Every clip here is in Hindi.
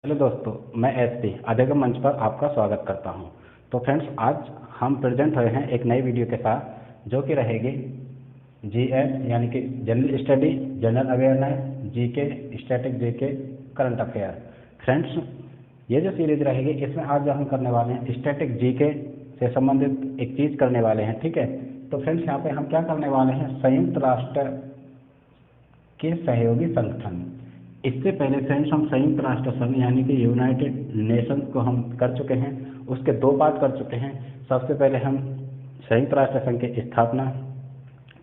हेलो दोस्तों, मैं एसपी अधिगम मंच पर आपका स्वागत करता हूं। तो फ्रेंड्स, आज हम प्रेजेंट हुए हैं एक नई वीडियो के साथ जो कि रहेगी जीएस यानी कि general study, general awareness, GK, static GK, current affair. Friends, ये जो सीरीज रहेगी इसमें आज जो हम करने वाले हैं स्टैटिक जीके से संबंधित एक चीज़ करने वाले हैं। ठीक है, तो फ्रेंड्स यहाँ पे हम क्या करने वाले हैं, संयुक्त राष्ट्र के सहयोगी संगठन। इससे पहले फ्रेंड्स हम संयुक्त राष्ट्र संघ यानी कि यूनाइटेड नेशंस को हम कर चुके हैं, उसके दो पार्ट कर चुके हैं। सबसे पहले हम संयुक्त राष्ट्र संघ की स्थापना,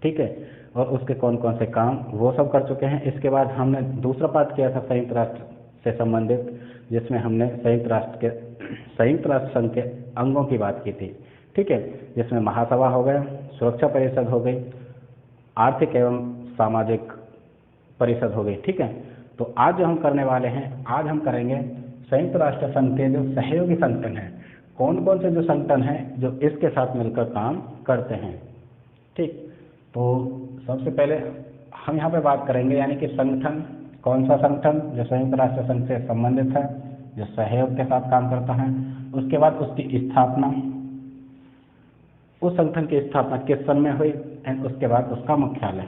ठीक है, और उसके कौन कौन से काम वो सब कर चुके हैं। इसके बाद हमने दूसरा पार्ट किया था संयुक्त राष्ट्र से संबंधित, जिसमें हमने संयुक्त राष्ट्र संघ के अंगों की बात की थी। ठीक है, जिसमें महासभा हो गया, सुरक्षा परिषद हो गई, आर्थिक एवं सामाजिक परिषद हो गई। ठीक है, तो आज जो हम करने वाले हैं, आज हम करेंगे संयुक्त राष्ट्र संघ के जो सहयोगी संगठन हैं, कौन कौन से जो संगठन हैं जो इसके साथ मिलकर काम करते हैं। ठीक, तो सबसे पहले हम यहाँ पे बात करेंगे यानी कि संगठन, कौन सा संगठन जो संयुक्त राष्ट्र संघ से संबंधित है, जो सहयोग के साथ काम करता है। उसके बाद उसकी स्थापना, उस संगठन की स्थापना किस सन में हुई, एंड उसके बाद उसका मुख्यालय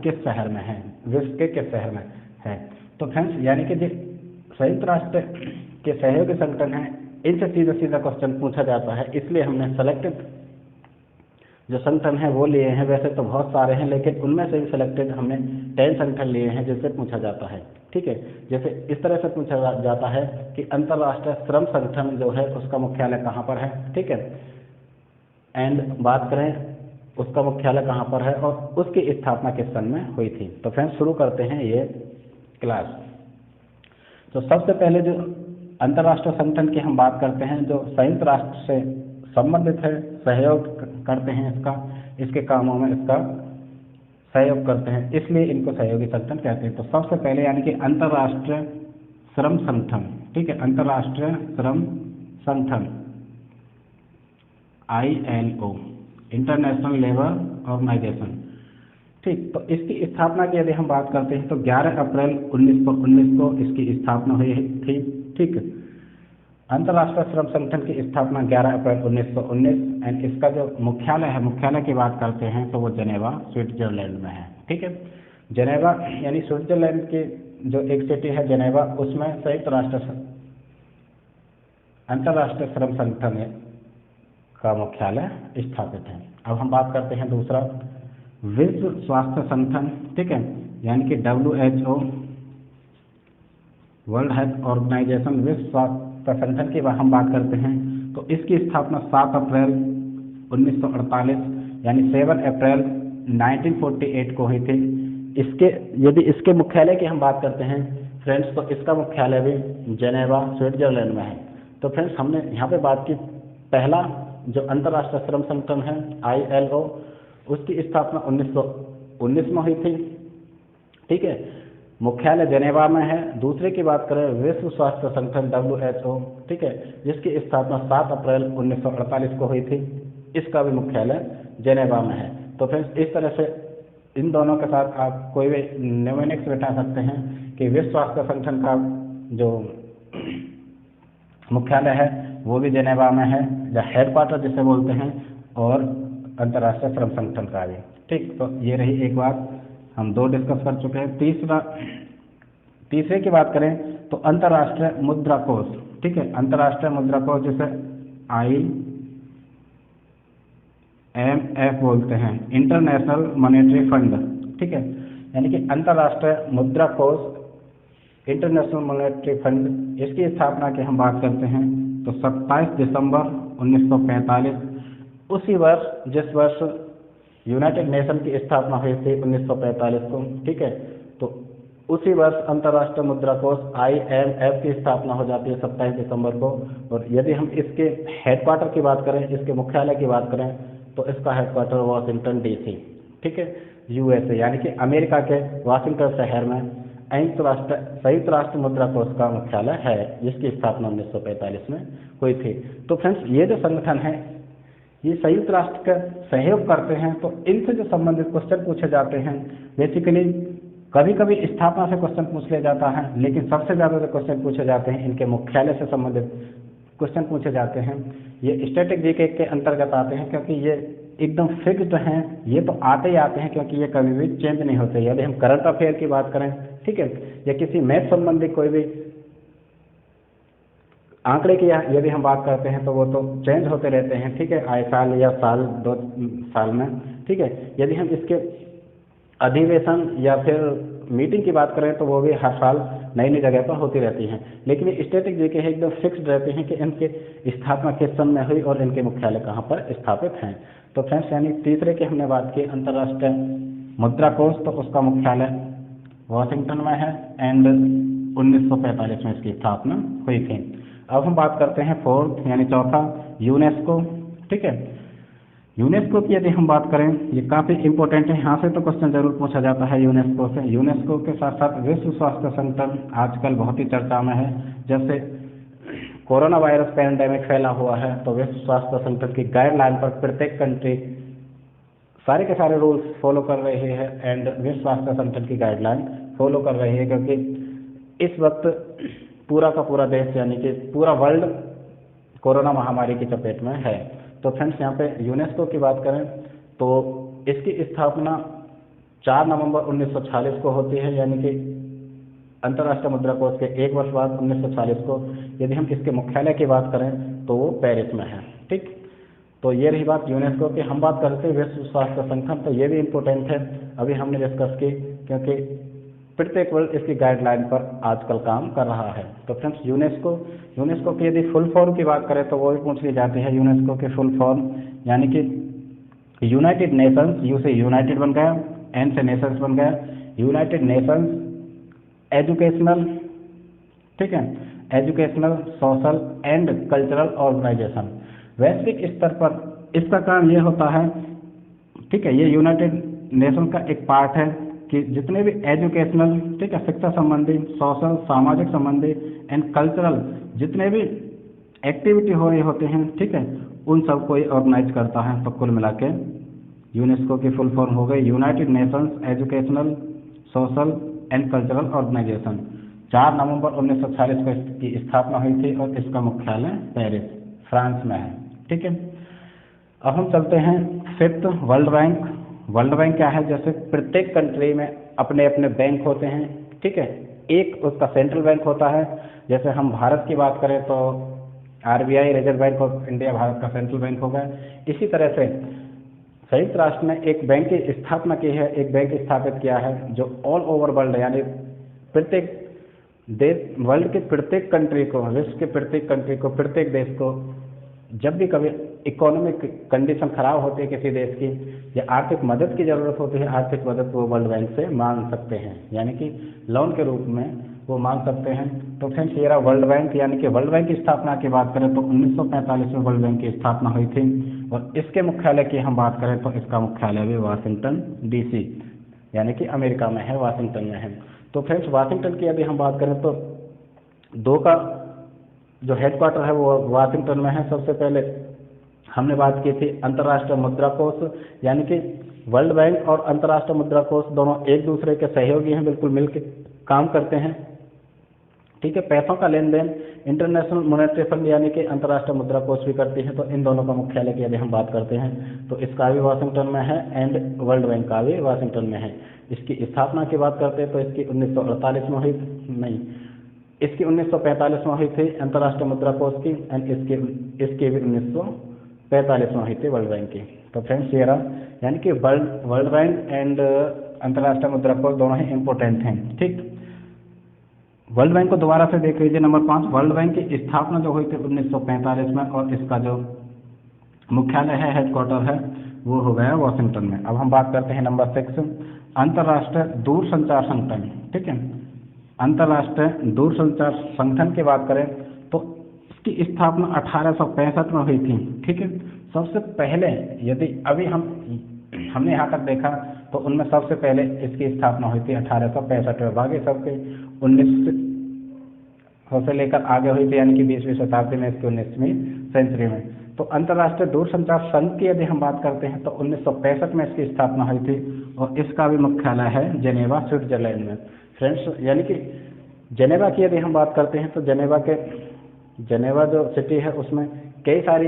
किस शहर में है, विश्व के किस शहर में है। तो फ्रेंड्स, यानी कि जो संयुक्त राष्ट्र के सहयोगी संगठन है, इनसे सीधा सीधा क्वेश्चन पूछा जाता है, इसलिए हमने सेलेक्टेड जो संगठन है वो लिए हैं। वैसे तो बहुत सारे हैं, लेकिन उनमें से भी सेलेक्टेड हमने 10 संगठन लिए हैं जिससे पूछा जाता है। ठीक है, जैसे इस तरह से पूछा जाता है कि अंतर्राष्ट्रीय श्रम संगठन जो है उसका मुख्यालय कहाँ पर है। ठीक है, एंड बात करें उसका मुख्यालय कहाँ पर है और उसकी स्थापना किस सन में हुई थी। तो फ्रेंड्स, शुरू करते हैं ये क्लास। तो सबसे पहले जो अंतर्राष्ट्रीय संगठन की हम बात करते हैं, जो संयुक्त राष्ट्र से संबंधित है, सहयोग करते हैं, इसके कामों में इसका सहयोग करते हैं, इसलिए इनको सहयोगी संगठन कहते हैं। तो सबसे पहले यानी कि अंतर्राष्ट्रीय श्रम संगठन। ठीक है, अंतर्राष्ट्रीय श्रम संगठन ILO, इंटरनेशनल लेबर ऑर्गेनाइजेशन। ठीक, तो इसकी स्थापना की यदि हम बात करते हैं तो 11 अप्रैल 1919 को इसकी स्थापना हुई थी। ठीक, अंतर्राष्ट्रीय श्रम संगठन की स्थापना 11 अप्रैल 1919, एंड इसका जो मुख्यालय है, मुख्यालय की बात करते हैं तो वो जेनेवा स्विट्जरलैंड में है। ठीक है, जेनेवा यानी स्विट्जरलैंड की जो एक सिटी है जेनेवा, उसमें संयुक्त राष्ट्र अंतर्राष्ट्रीय श्रम संगठन का मुख्यालय स्थापित है। अब हम बात करते हैं दूसरा, विश्व स्वास्थ्य संगठन। ठीक है, यानी कि WHO, वर्ल्ड हेल्थ ऑर्गेनाइजेशन, विश्व स्वास्थ्य संगठन की हम बात करते हैं तो इसकी स्थापना 7 अप्रैल 1948 यानी 7 अप्रैल 1948 को हुई थी। यदि इसके मुख्यालय की हम बात करते हैं फ्रेंड्स, तो इसका मुख्यालय भी जेनेवा स्विट्जरलैंड में है। तो फ्रेंड्स, हमने यहाँ पे बात की, पहला जो अंतर्राष्ट्रीय श्रम संगठन है ILO, उसकी स्थापना 1919 में हुई थी। ठीक है, मुख्यालय जेनेवा में है। दूसरे की बात करें, विश्व स्वास्थ्य संगठन WHO, ठीक है, जिसकी स्थापना 7 अप्रैल 1948 को हुई थी, इसका भी मुख्यालय जेनेवा में है। तो फ्रेंड्स, इस तरह से इन दोनों के साथ आप कोई भी न्यूमेरिक्स बैठा सकते हैं कि विश्व स्वास्थ्य संगठन का जो मुख्यालय है वो भी जेनेवा में है, या हेडक्वार्टर जिसे बोलते हैं, और अंतर्राष्ट्रीय श्रम संगठन का भी। ठीक, तो ये रही एक बात, हम दो डिस्कस कर चुके हैं। तीसरे की बात करें तो अंतर्राष्ट्रीय मुद्रा कोष। ठीक है, अंतर्राष्ट्रीय मुद्रा कोष जिसे IMF बोलते हैं, इंटरनेशनल मॉनेटरी फंड। ठीक है, यानी कि अंतर्राष्ट्रीय मुद्रा कोष, इंटरनेशनल मॉनेटरी फंड, इसकी स्थापना की हम बात करते हैं तो 27 दिसंबर 1945, उसी वर्ष जिस वर्ष यूनाइटेड नेशन की स्थापना हुई थी 1945 को। ठीक है, तो उसी वर्ष अंतर्राष्ट्रीय मुद्रा कोष IMF की स्थापना हो जाती है 27 दिसंबर को। और यदि हम इसके हेडक्वार्टर की बात करें, इसके मुख्यालय की बात करें, तो इसका हेडक्वार्टर वाशिंगटन DC, ठीक है, USA, यानी कि अमेरिका के वाशिंगटन शहर में संयुक्त राष्ट्र मुद्रा कोष का मुख्यालय है, जिसकी स्थापना 1945 में हुई थी। तो फ्रेंड्स, ये जो संगठन है ये संयुक्त राष्ट्र का सहयोग करते हैं, तो इनसे जो संबंधित क्वेश्चन पूछे जाते हैं बेसिकली कभी कभी स्थापना से क्वेश्चन पूछ लिया जाता है, लेकिन सबसे ज़्यादा जो क्वेश्चन पूछे जाते हैं इनके मुख्यालय से संबंधित क्वेश्चन पूछे जाते हैं। ये स्टैटिक जीके के अंतर्गत आते हैं, क्योंकि ये एकदम फिक्स्ड हैं, ये तो आते ही आते हैं, क्योंकि ये कभी भी चेंज नहीं होते। यदि हम करंट अफेयर की बात करें, ठीक है, या किसी मैथ संबंधी कोई भी आंकड़े की यदि हम बात करते हैं तो वो तो चेंज होते रहते हैं, ठीक है, आए साल या साल 2 साल में, ठीक है। यदि हम इसके अधिवेशन या फिर मीटिंग की बात करें तो वो भी हर साल नई नई जगह पर होती रहती हैं, लेकिन ये स्टैटिक जीके है एकदम फिक्स्ड रहते हैं कि इनके स्थापना किस सन में हुई और इनके मुख्यालय कहाँ पर स्थापित हैं। तो फ्रेंड्स, यानी तीसरे की हमने बात की अंतर्राष्ट्रीय मुद्रा कोष, तो उसका मुख्यालय वाशिंगटन में है एंड 1945 में इसकी स्थापना हुई थी। अब हम बात करते हैं फोर्थ यानी चौथा, यूनेस्को, ठीक है। यूनेस्को की यदि हम बात करें, ये काफ़ी इंपॉर्टेंट है, यहाँ से तो क्वेश्चन जरूर पूछा जाता है यूनेस्को से। यूनेस्को के साथ साथ विश्व स्वास्थ्य संगठन आजकल बहुत ही चर्चा में है। जब से कोरोना वायरस पैंडेमिक फैला हुआ है तो विश्व स्वास्थ्य संगठन की गाइडलाइन पर प्रत्येक कंट्री सारे के सारे रूल्स फॉलो कर रही है एंड विश्व स्वास्थ्य संगठन की गाइडलाइन फॉलो कर रही है, क्योंकि इस वक्त पूरा का पूरा देश यानी कि पूरा वर्ल्ड कोरोना महामारी की चपेट में है। तो फ्रेंड्स, यहाँ पे यूनेस्को की बात करें तो इसकी स्थापना 4 नवंबर 1946 को होती है, यानी कि अंतर्राष्ट्रीय मुद्रा कोष के 1 वर्ष बाद 1946 को। यदि हम इसके मुख्यालय की बात करें तो वो पेरिस में है, ठीक। तो ये रही बात यूनेस्को की। हम बात करते हैं विश्व स्वास्थ्य संगठन, तो ये भी इम्पोर्टेंट है, अभी हमने डिस्कस की, क्योंकि प्रत्येक वर्ल्ड इसकी गाइडलाइन पर आजकल काम कर रहा है। तो फ्रेंड्स, यूनेस्को की यदि फुल फॉर्म की बात करें तो वो भी पूछ ली जाती है। यूनेस्को की फुल फॉर्म यानी कि यूनाइटेड नेशंस, यू से यूनाइटेड बन गया, एन से नेशंस बन गया, यूनाइटेड नेशंस एजुकेशनल, ठीक है, educational, social and cultural organisation. वैश्विक स्तर पर इसका काम ये होता है, ठीक है, ये यूनाइटेड नेशन का एक पार्ट है कि जितने भी एजुकेशनल, ठीक है, शिक्षा संबंधी, सोशल सामाजिक संबंधी एंड कल्चरल जितने भी एक्टिविटी हो रही होते हैं, ठीक है, उन सबको ये ऑर्गेनाइज करता है। तो कुल मिला के यूनेस्को की फुल फॉर्म हो गई United Nations educational social and cultural organisation. 4 नवंबर 1946 को इसकी स्थापना हुई थी और इसका मुख्यालय पेरिस फ्रांस में है, ठीक है। अब हम चलते हैं fifth, world bank. World bank क्या है? जैसे प्रत्येक कंट्री में अपने अपने बैंक होते हैं, ठीक है, एक उसका सेंट्रल बैंक होता है। जैसे हम भारत की बात करें तो RBI reserve bank of India Bharat का सेंट्रल बैंक होगा। इसी तरह से संयुक्त राष्ट्र ने एक बैंक की स्थापना की है, एक बैंक स्थापित किया है जो ऑल ओवर वर्ल्ड यानी प्रत्येक देश, वर्ल्ड के प्रत्येक कंट्री को, विश्व के प्रत्येक कंट्री को, प्रत्येक देश को जब भी कभी इकोनॉमिक कंडीशन खराब होती है किसी देश की या आर्थिक मदद की ज़रूरत होती है, आर्थिक मदद वो वर्ल्ड बैंक से मांग सकते हैं, यानी कि लोन के रूप में वो मांग सकते हैं। तो फ्रेंड्स, ये रहा वर्ल्ड बैंक। यानी कि वर्ल्ड बैंक की स्थापना की बात करें तो 1945 में वर्ल्ड बैंक की स्थापना हुई थी और इसके मुख्यालय की हम बात करें तो इसका मुख्यालय भी वाशिंगटन डीसी यानी कि अमेरिका में है, वाशिंगटन में है। तो फ्रेंड्स, वाशिंगटन की यदि हम बात करें तो 2 का जो हेडक्वार्टर है वो वाशिंगटन में है। सबसे पहले हमने बात की थी अंतर्राष्ट्रीय मुद्रा कोष, यानी कि वर्ल्ड बैंक और अंतर्राष्ट्रीय मुद्रा कोष दोनों एक दूसरे के सहयोगी हैं, बिल्कुल मिलकर काम करते हैं, ठीक है। पैसों का लेन देन इंटरनेशनल मॉनेटरी फंड यानी कि अंतर्राष्ट्रीय मुद्रा कोष भी करती है। तो इन दोनों का मुख्यालय की यदि हम बात करते हैं तो इसका भी वाशिंगटन में है एंड वर्ल्ड बैंक का भी वाशिंगटन में है। इसकी स्थापना की बात करते हैं तो इसकी 1948 में हुई, नहीं, इसकी 1945 में हुई थी अंतर्राष्ट्रीय मुद्रा कोष की एंड इसकी भी 1945 में हुई थी वर्ल्ड बैंक की। तो फ्रेंड्स, ये रहा, यानी कि वर्ल्ड बैंक एंड अंतर्राष्ट्रीय मुद्रा कोष दोनों ही इम्पोर्टेंट हैं, ठीक। वर्ल्ड बैंक को दोबारा से देख लीजिए। नंबर 5, वर्ल्ड बैंक की स्थापना जो हुई थी 1945 में और इसका जो मुख्यालय है, हेडक्वार्टर है, वो हो गया वाशिंगटन में। अब हम बात करते हैं नंबर 6, अंतर्राष्ट्रीय दूरसंचार संगठन, ठीक है। अंतर्राष्ट्रीय दूरसंचार संगठन की बात करें तो इसकी स्थापना 1865 में हुई थी, ठीक है। सबसे पहले यदि अभी हमने यहाँ तक देखा तो उनमें सबसे पहले इसकी स्थापना हुई थी 1865 में, बाकी सबके 1900 से लेकर आगे हुई थी, यानी कि 20वीं शताब्दी में, इसकी 19वीं सेंचुरी में। तो अंतर्राष्ट्रीय दूरसंचार संघ की यदि हम बात करते हैं तो 1965 में इसकी स्थापना हुई थी और इसका भी मुख्यालय है जेनेवा स्विट्जरलैंड में। फ्रेंड्स यानी कि जेनेवा की यदि हम बात करते हैं तो जेनेवा जो सिटी है उसमें कई सारी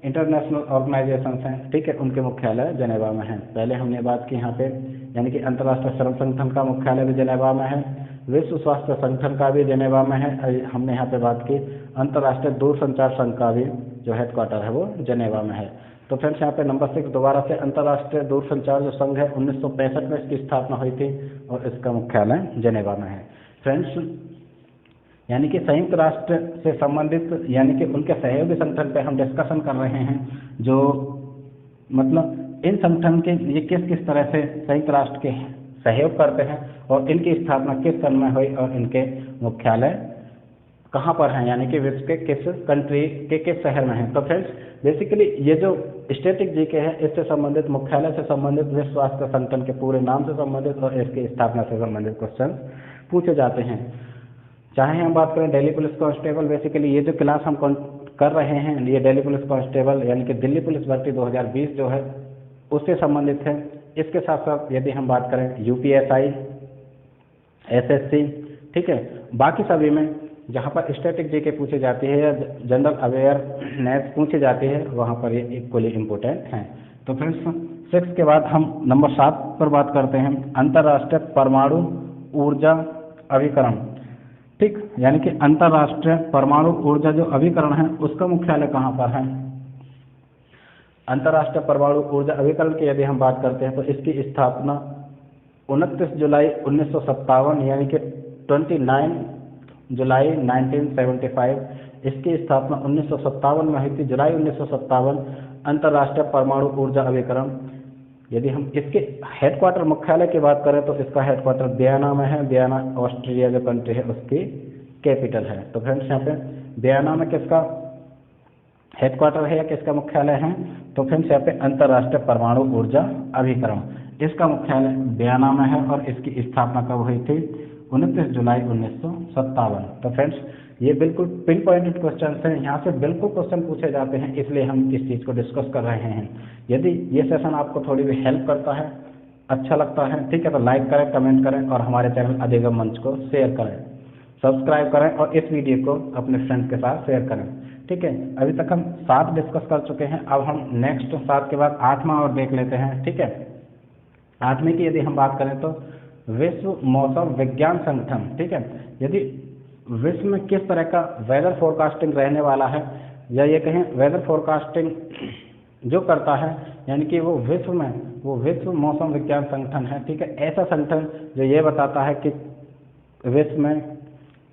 इंटरनेशनल ऑर्गेनाइजेशंस हैं, ठीक है, उनके मुख्यालय जेनेवा में हैं। पहले हमने बात की यहाँ पे यानी कि अंतर्राष्ट्रीय श्रम संगठन का मुख्यालय भी जेनेवा में है, विश्व स्वास्थ्य संगठन का भी जेनेवा में है। हमने यहाँ पे बात की अंतर्राष्ट्रीय दूरसंचार संघ का भी जो हेडक्वार्टर है वो जेनेवा में है। तो फ्रेंड्स यहाँ पे नंबर 6 दोबारा से अंतर्राष्ट्रीय दूरसंचार जो संघ है 1965 में इसकी स्थापना हुई थी और इसका मुख्यालय जेनेवा में है। फ्रेंड्स यानी कि संयुक्त राष्ट्र से संबंधित यानी कि उनके सहयोगी संगठन पे हम डिस्कशन कर रहे हैं, जो मतलब इन संगठन के ये किस किस तरह से संयुक्त राष्ट्र के सहयोग करते हैं और इनकी स्थापना किस सन में हुई और इनके मुख्यालय कहाँ पर हैं, यानी कि विश्व के किस कंट्री के किस शहर में हैं। तो फ्रेंड्स बेसिकली ये जो स्टैटिक जीके है इससे संबंधित, मुख्यालय से संबंधित, विश्व स्वास्थ्य संगठन के पूरे नाम से संबंधित और इसकी स्थापना से संबंधित क्वेश्चन पूछे जाते हैं। चाहे हम बात करें दिल्ली पुलिस कांस्टेबल, बेसिकली ये जो क्लास हम कर रहे हैं ये दिल्ली पुलिस कांस्टेबल यानी कि दिल्ली पुलिस भर्ती 2020 जो है उससे संबंधित है। इसके साथ साथ यदि हम बात करें यूपीएसआई, एसएससी, ठीक है, बाकी सभी में जहाँ पर स्टैटिक जीके पूछी जाती है या जनरल अवेयरनेस पूछी जाती है वहाँ पर ये इक्वली इम्पोर्टेंट हैं। तो फ्रेंड्स 6 के बाद हम नंबर 7 पर बात करते हैं अंतर्राष्ट्रीय परमाणु ऊर्जा अभिकरण, ठीक, यानी कि अंतर्राष्ट्रीय परमाणु ऊर्जा जो अभिकरण है उसका मुख्यालय कहाँ पर है। अंतर्राष्ट्रीय परमाणु ऊर्जा अभिकरण की यदि हम बात करते हैं तो इसकी स्थापना 29 जुलाई 1957 यानी कि 29 जुलाई 1975 इसकी स्थापना 1957 में हुई थी, जुलाई 1957। अंतर्राष्ट्रीय परमाणु ऊर्जा अभिकरण, यदि हम इसके हेडक्वार्टर मुख्यालय की बात करें तो इसका हेडक्वार्टर वियना में है। वियना ऑस्ट्रिया जो कंट्री है उसकी कैपिटल है। तो फ्रेंड्स यहाँ पे वियना में किसका हेडक्वार्टर है या किसका मुख्यालय है, तो फ्रेंड्स यहाँ पे अंतर्राष्ट्रीय परमाणु ऊर्जा अभिकरण, इसका मुख्यालय वियना में है और इसकी स्थापना कब हुई थी, 29 जुलाई 1957। तो फ्रेंड्स ये बिल्कुल पिन पॉइंटेड क्वेश्चन हैं, यहाँ से बिल्कुल क्वेश्चन पूछे जाते हैं, इसलिए हम इस चीज़ को डिस्कस कर रहे हैं। यदि ये सेशन आपको थोड़ी भी हेल्प करता है, अच्छा लगता है, ठीक है, तो लाइक करें, कमेंट करें और हमारे चैनल अधिगम मंच को शेयर करें, सब्सक्राइब करें और इस वीडियो को अपने फ्रेंड्स के साथ शेयर करें, ठीक है। अभी तक हम 7 डिस्कस कर चुके हैं, अब हम नेक्स्ट 7 के बाद 8वां और देख लेते हैं, ठीक है। 8वें की यदि हम बात करें तो विश्व मौसम विज्ञान संगठन, ठीक है, यदि विश्व में किस तरह का वेदर फोरकास्टिंग रहने वाला है या ये कहें वेदर फोरकास्टिंग जो करता है यानी कि वो विश्व मौसम विज्ञान संगठन है, ठीक है। ऐसा संगठन जो ये बताता है कि विश्व में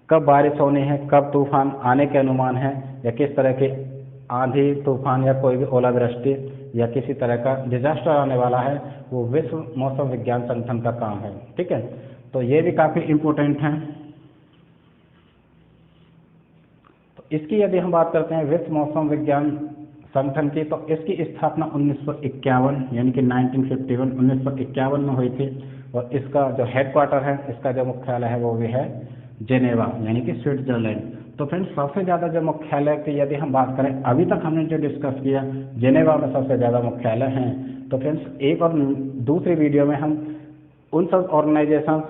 कब बारिश होनी है, कब तूफान आने के अनुमान है या किस तरह के आंधी तूफान या कोई भी ओलावृष्टि या किसी तरह का डिजास्टर आने वाला है, वो विश्व मौसम विज्ञान संगठन का काम है, ठीक है। तो ये भी काफ़ी इम्पोर्टेंट है। तो इसकी यदि हम बात करते हैं विश्व मौसम विज्ञान संगठन की, तो इसकी स्थापना 1951 यानी कि 1951 में हुई थी और इसका जो हेडक्वार्टर है, इसका जो मुख्यालय है वो भी है जेनेवा यानी कि स्विट्जरलैंड। तो फ्रेंड्स सबसे ज़्यादा जो मुख्यालय की यदि हम बात करें, अभी तक हमने जो डिस्कस किया जेनेवा में सबसे ज़्यादा मुख्यालय हैं। तो फ्रेंड्स एक और दूसरी वीडियो में हम उन सब ऑर्गेनाइजेशन,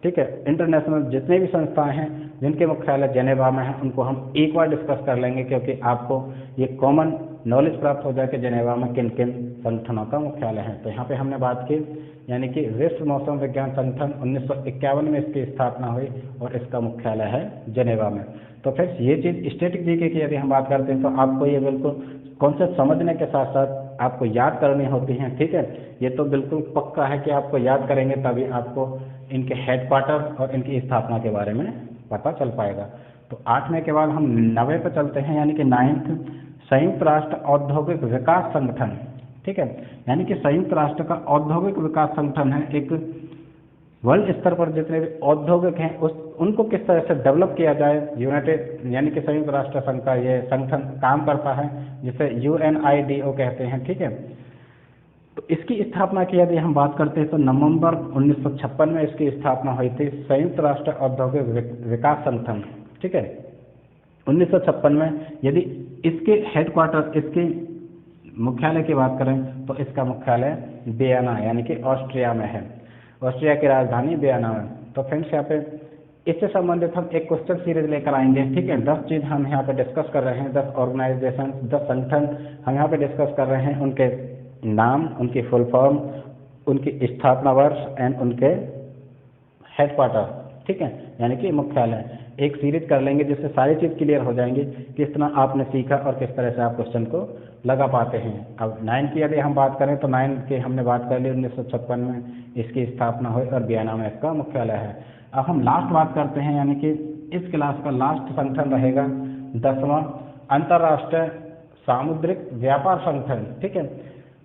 ठीक है, इंटरनेशनल जितने भी संस्थाएं हैं जिनके मुख्यालय जेनेवा में हैं उनको हम एक बार डिस्कस कर लेंगे, क्योंकि आपको ये कॉमन नॉलेज प्राप्त हो जाए कि जेनेवा में किन किन संगठनों का मुख्यालय है। तो यहाँ पे हमने बात की यानी कि विश्व मौसम विज्ञान संगठन 1951 में इसकी स्थापना हुई और इसका मुख्यालय है जेनेवा में। तो फ्रेंड्स ये चीज़ स्टैटिक जीके की यदि हम बात करते हैं तो आपको ये बिल्कुल कॉन्सेप्ट समझने के साथ साथ आपको याद करनी होती हैं, ठीक है। ये तो बिल्कुल पक्का है कि आपको याद करेंगे तभी आपको इनके हेडक्वार्टर और इनकी स्थापना के बारे में पता चल पाएगा। तो 8वें के बाद हम 9वें पर चलते हैं यानी कि 9th संयुक्त राष्ट्र औद्योगिक विकास संगठन, ठीक है, यानी कि संयुक्त राष्ट्र का औद्योगिक विकास संगठन है। एक वर्ल्ड स्तर पर जितने भी औद्योगिक हैं उनको किस तरह से डेवलप किया जाए, यूनाइटेड यानी कि संयुक्त राष्ट्र संघ का ये संगठन काम करता है जिसे UNIDO कहते हैं, ठीक है। तो इसकी स्थापना की यदि हम बात करते हैं तो नवंबर 1956 में इसकी स्थापना हुई थी, संयुक्त राष्ट्र औद्योगिक विकास संगठन, ठीक है। 1956 में। यदि इसके हेडक्वार्टर, इसके मुख्यालय की बात करें तो इसका मुख्यालय वियना यानी कि ऑस्ट्रिया में है, ऑस्ट्रिया की राजधानी वियना में। तो फ्रेंड्स यहाँ पे इससे संबंधित हम एक क्वेश्चन सीरीज लेकर आएंगे, ठीक है। 10 चीज़ हम यहाँ पे डिस्कस कर रहे हैं, 10 ऑर्गेनाइजेशन, 10 संगठन हम यहाँ पे डिस्कस कर रहे हैं, उनके नाम, उनकी फुल फॉर्म, उनकी स्थापना वर्ष एंड उनके हेडक्वार्टर, ठीक है, यानी कि मुख्यालय। एक सीरीज कर लेंगे जिससे सारी चीज़ क्लियर हो जाएंगी, किस तरह आपने सीखा और किस तरह से आप क्वेश्चन को लगा पाते हैं। अब 9 की यदि हम बात करें तो 9 की हमने बात कर ली, 1956 में इसकी स्थापना हुई और वियना में इसका मुख्यालय है। अब हम लास्ट बात करते हैं, यानी कि इस क्लास का लास्ट संगठन रहेगा 10वां अंतर्राष्ट्रीय सामुद्रिक व्यापार संगठन, ठीक है।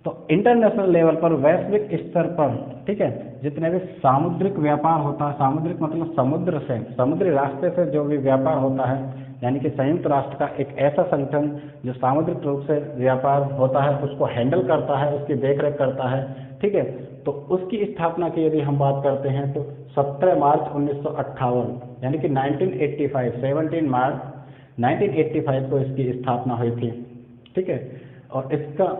तो इंटरनेशनल लेवल पर, वैश्विक स्तर पर, ठीक है, जितने भी सामुद्रिक व्यापार होता है, सामुद्रिक मतलब समुद्र से, समुद्री रास्ते से जो भी व्यापार होता है, यानी कि संयुक्त राष्ट्र का एक ऐसा संगठन जो सामुद्रिक रूप से व्यापार होता है उसको हैंडल करता है, उसकी देखरेख करता है, ठीक है। तो उसकी स्थापना की यदि हम बात करते हैं तो 17 मार्च 1958 यानी कि 1985, 17 मार्च 1985 को इसकी स्थापना हुई थी, ठीक है। और इसका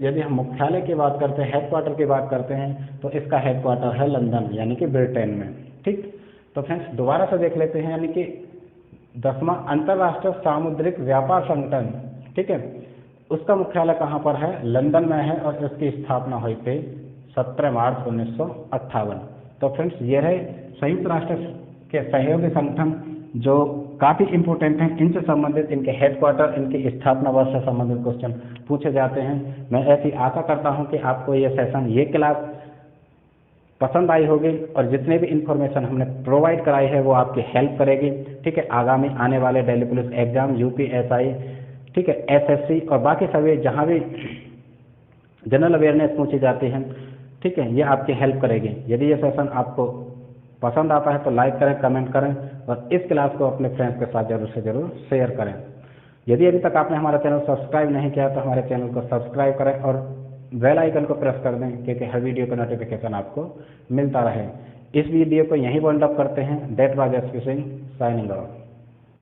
यदि हम मुख्यालय की बात करते हैं, हेडक्वार्टर की बात करते हैं, तो इसका हेडक्वार्टर है लंदन यानी कि ब्रिटेन में, ठीक। तो फ्रेंड्स दोबारा से देख लेते हैं, यानी कि 10वां अंतर्राष्ट्रीय सामुद्रिक व्यापार संगठन, ठीक है, उसका मुख्यालय कहाँ पर है? लंदन में है और इसकी स्थापना हुई थी 17 मार्च 1958। तो फ्रेंड्स ये रहे संयुक्त राष्ट्र के सहयोगी संगठन जो काफ़ी इंपॉर्टेंट हैं, इनसे संबंधित, इनके हेडक्वार्टर, इनकी स्थापना वर्ष से संबंधित क्वेश्चन पूछे जाते हैं। मैं ऐसी आशा करता हूं कि आपको ये सेशन, ये क्लास पसंद आई होगी और जितने भी इन्फॉर्मेशन हमने प्रोवाइड कराई है वो आपकी हेल्प करेगी, ठीक है, आगामी आने वाले दिल्ली पुलिस एग्जाम, यूपीएसआई, ठीक है, एसएससी और बाकी सभी जहाँ भी जनरल अवेयरनेस पूछी जाती है, ठीक है, ये आपकी हेल्प करेगी। यदि ये सेशन आपको पसंद आता है तो लाइक करें, कमेंट करें और इस क्लास को अपने फ्रेंड्स के साथ जरूर से जरूर शेयर करें। यदि अभी तक आपने हमारा चैनल सब्सक्राइब नहीं किया तो हमारे चैनल को सब्सक्राइब करें और बेल आइकन को प्रेस कर दें क्योंकि हर वीडियो का नोटिफिकेशन आपको मिलता रहे। इस वीडियो को यहीं वाइंड अप करते हैं। That was SP Singh signing off.